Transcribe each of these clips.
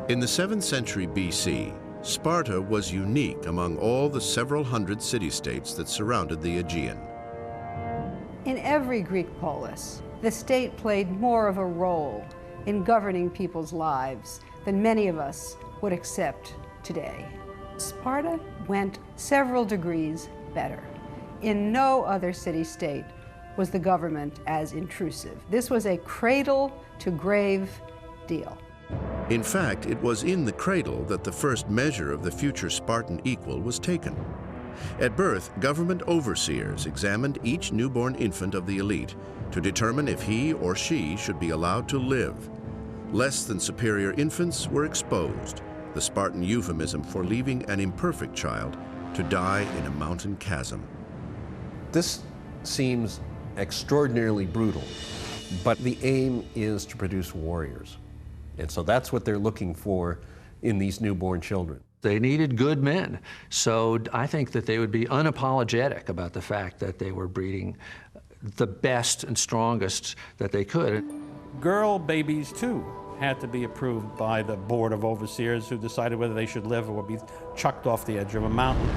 In the 7th century BC, Sparta was unique among all the several hundred city-states that surrounded the Aegean. In every Greek polis, the state played more of a role in governing people's lives than many of us would accept today. Sparta went several degrees better. In no other city-state was the government as intrusive. This was a cradle-to-grave deal. In fact, it was in the cradle that the first measure of the future Spartan equal was taken. At birth, government overseers examined each newborn infant of the elite to determine if he or she should be allowed to live. Less than superior infants were exposed, the Spartan euphemism for leaving an imperfect child to die in a mountain chasm. This seems extraordinarily brutal, but the aim is to produce warriors. And so that's what they're looking for in these newborn children. They needed good men, so I think that they would be unapologetic about the fact that they were breeding the best and strongest that they could. Girl babies, too, had to be approved by the Board of Overseers, who decided whether they should live or be chucked off the edge of a mountain.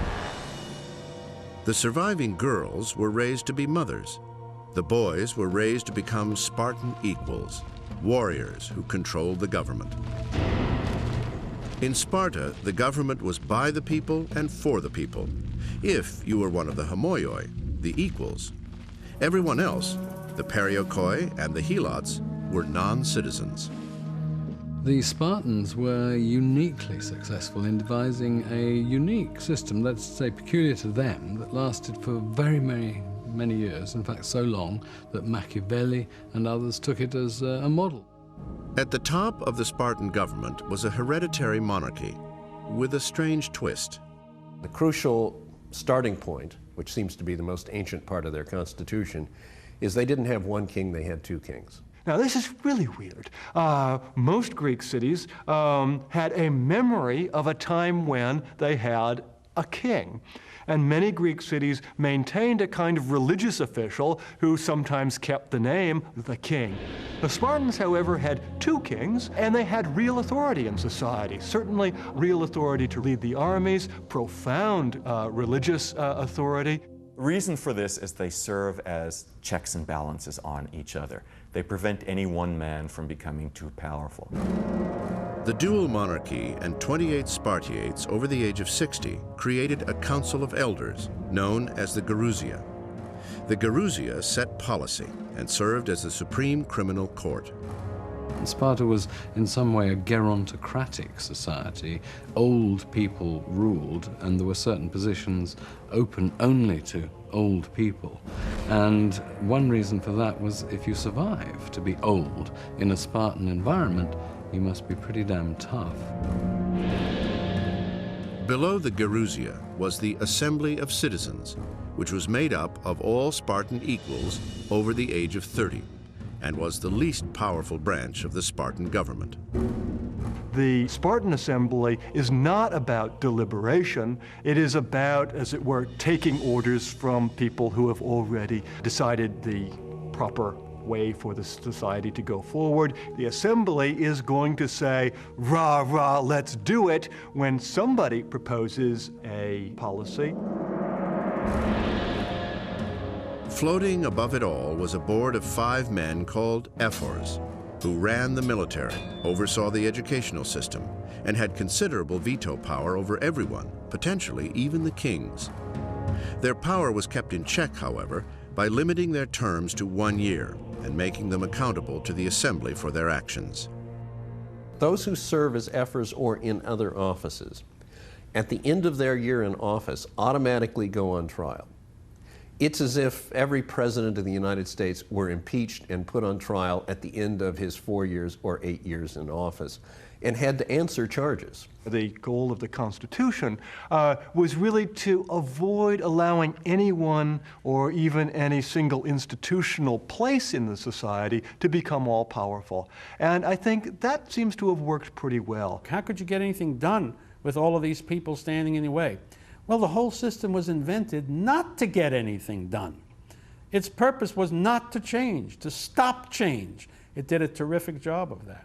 The surviving girls were raised to be mothers. The boys were raised to become Spartan equals, warriors who controlled the government. In Sparta, the government was by the people and for the people, if you were one of the homoioi, the equals. Everyone else, the periokoi and the helots, were non-citizens. The Spartans were uniquely successful in devising a unique system, let's say peculiar to them, that lasted for very many years, in fact so long that Machiavelli and others took it as a model. At the top of the Spartan government was a hereditary monarchy with a strange twist. The crucial starting point, which seems to be the most ancient part of their constitution, is they didn't have one king, they had two kings. Now, this is really weird. Most Greek cities had a memory of a time when they had a king. And many Greek cities maintained a kind of religious official who sometimes kept the name the king. The Spartans, however, had two kings, and they had real authority in society. Certainly real authority to lead the armies, profound religious authority. The reason for this is they serve as checks and balances on each other. They prevent any one man from becoming too powerful. The dual monarchy and 28 Spartiates over the age of 60 created a council of elders known as the Gerousia. The Gerousia set policy and served as the supreme criminal court. Sparta was in some way a gerontocratic society. Old people ruled, and there were certain positions open only to old people. And one reason for that was if you survive to be old in a Spartan environment, you must be pretty damn tough. Below the Gerousia was the Assembly of Citizens, which was made up of all Spartan equals over the age of 30, and was the least powerful branch of the Spartan government. The Spartan assembly is not about deliberation. It is about, as it were, taking orders from people who have already decided the proper way for the society to go forward. The assembly is going to say, rah, rah, let's do it, when somebody proposes a policy. Floating above it all was a board of 5 men called ephors, who ran the military, oversaw the educational system, and had considerable veto power over everyone, potentially even the kings. Their power was kept in check, however, by limiting their terms to 1 year and making them accountable to the assembly for their actions. Those who serve as ephors or in other offices, at the end of their year in office, automatically go on trial. It's as if every president of the United States were impeached and put on trial at the end of his 4 years or 8 years in office and had to answer charges. The goal of the Constitution was really to avoid allowing anyone or even any single institutional place in the society to become all-powerful. And I think that seems to have worked pretty well. How could you get anything done with all of these people standing in the way? Well, the whole system was invented not to get anything done. Its purpose was not to change, to stop change. It did a terrific job of that.